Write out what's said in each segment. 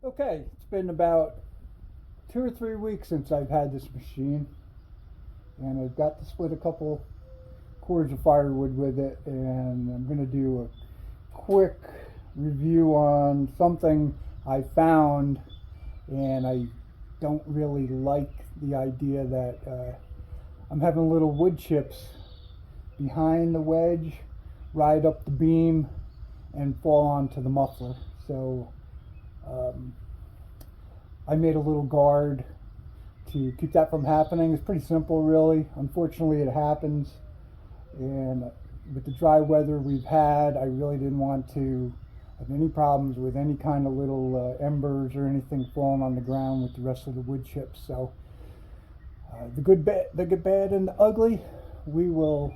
Okay, it's been about 2 or 3 weeks since I've had this machine, and I've got to split a couple cords of firewood with it, and I'm going to do a quick review on something I found, and I don't really like the idea that I'm having little wood chips behind the wedge ride up the beam and fall onto the muffler. So I made a little guard to keep that from happening. It's pretty simple, really. Unfortunately, it happens, and with the dry weather we've had, I really didn't want to have any problems with any kind of little embers or anything falling on the ground with the rest of the wood chips. So the good, bad, and the ugly, we will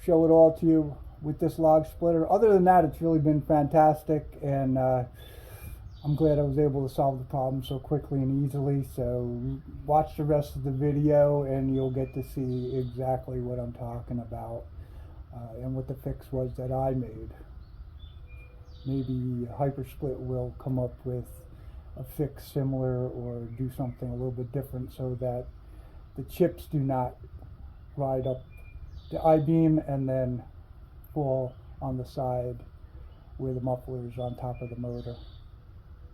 show it all to you with this log splitter. Other than that, it's really been fantastic, and I'm glad I was able to solve the problem so quickly and easily. So watch the rest of the video and you'll get to see exactly what I'm talking about and what the fix was that I made. Maybe HyperSplit will come up with a fix similar or do something a little bit different so that the chips do not ride up the I-beam and then fall on the side where the muffler is on top of the motor.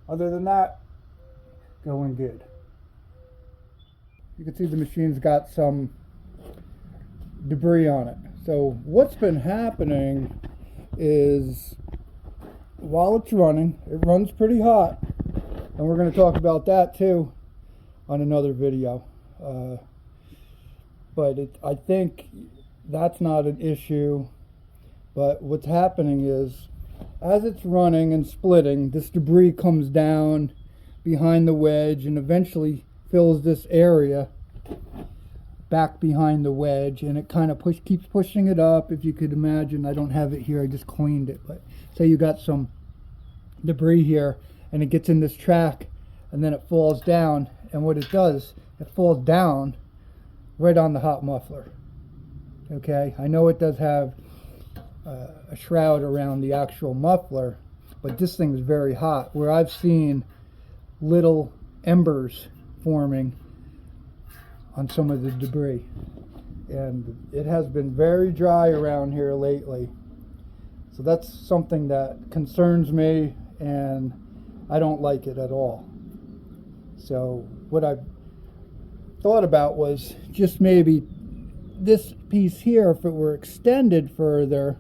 Other than that, going good. You can see the machine's got some debris on it. So what's been happening is while it's running, it runs pretty hot, and we're going to talk about that too on another video. But I think that's not an issue. But what's happening is, as it's running and splitting, this debris comes down behind the wedge and eventually fills this area back behind the wedge, and it kind of keeps pushing it up. If you could imagine, I don't have it here, I just cleaned it, but say you got some debris here and it gets in this track and then it falls down, and what it does, it falls down right on the hot muffler. Okay, I know it does have a shroud around the actual muffler, but this thing is very hot, where I've seen little embers forming on some of the debris, and it has been very dry around here lately. So that's something that concerns me, and I don't like it at all. So what I thought about was just maybe this piece here, if it were extended further,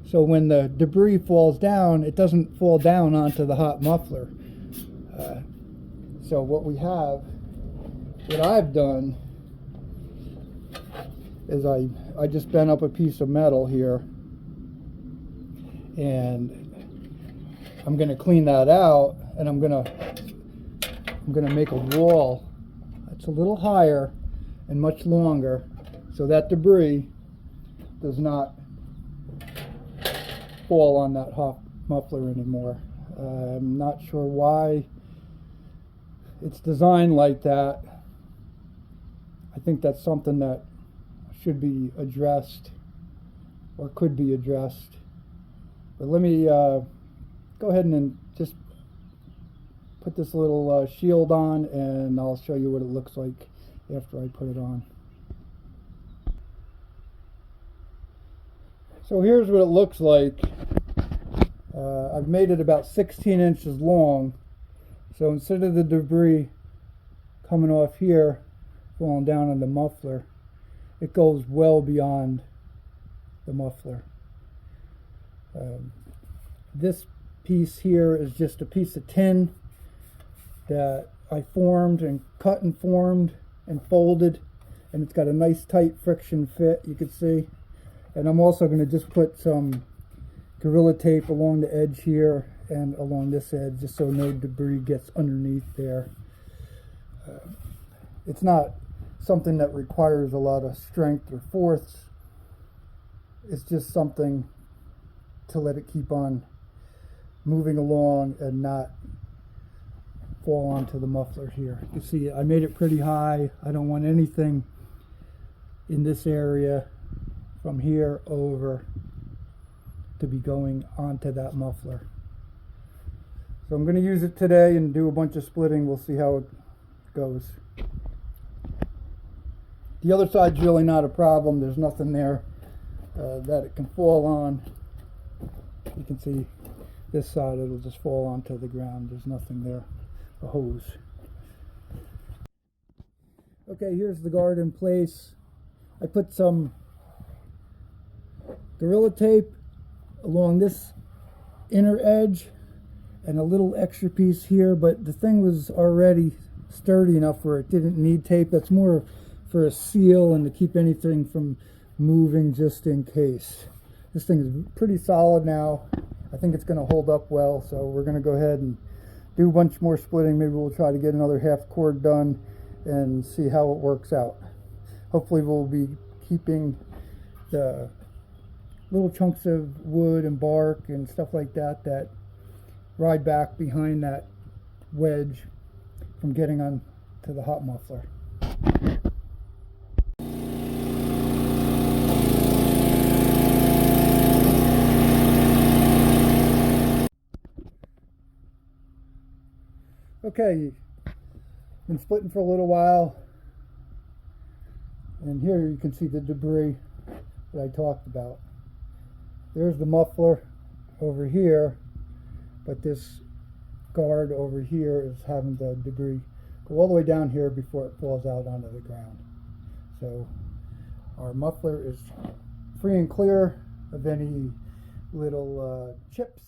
so when the debris falls down, it doesn't fall down onto the hot muffler. So what I've done is I just bent up a piece of metal here, and I'm going to clean that out, and I'm going to make a wall that's a little higher and much longer, so that debris does not fall on that hot muffler anymore. I'm not sure why it's designed like that. I think that's something that should be addressed, or could be addressed. But let me go ahead and just put this little shield on, and I'll show you what it looks like after I put it on. So here's what it looks like. I've made it about 16 inches long. So instead of the debris coming off here, falling down on the muffler, it goes well beyond the muffler. This piece here is just a piece of tin that I formed and cut and formed and folded, and it's got a nice tight friction fit, you can see. And I'm also going to just put some Gorilla Tape along the edge here and along this edge, just so no debris gets underneath there. It's not something that requires a lot of strength or force. It's just something to let it keep on moving along and not fall onto the muffler here. You see, I made it pretty high. I don't want anything in this area from here over to be going onto that muffler. So I'm going to use it today and do a bunch of splitting. We'll see how it goes. The other side's really not a problem. There's nothing there that it can fall on. You can see this side, it'll just fall onto the ground. There's nothing there, a hose. Okay, here's the guard in place. I put some Gorilla Tape along this inner edge and a little extra piece here, but the thing was already sturdy enough where it didn't need tape. That's more for a seal and to keep anything from moving just in case. This thing is pretty solid now. I think it's going to hold up well, so we're going to go ahead and do a bunch more splitting. Maybe we'll try to get another half cord done and see how it works out. Hopefully we'll be keeping the little chunks of wood and bark and stuff like that that ride back behind that wedge from getting on to the hot muffler. Okay, been splitting for a little while, and here you can see the debris that I talked about. There's the muffler over here, but this guard over here is having the debris go all the way down here before it falls out onto the ground. So our muffler is free and clear of any little chips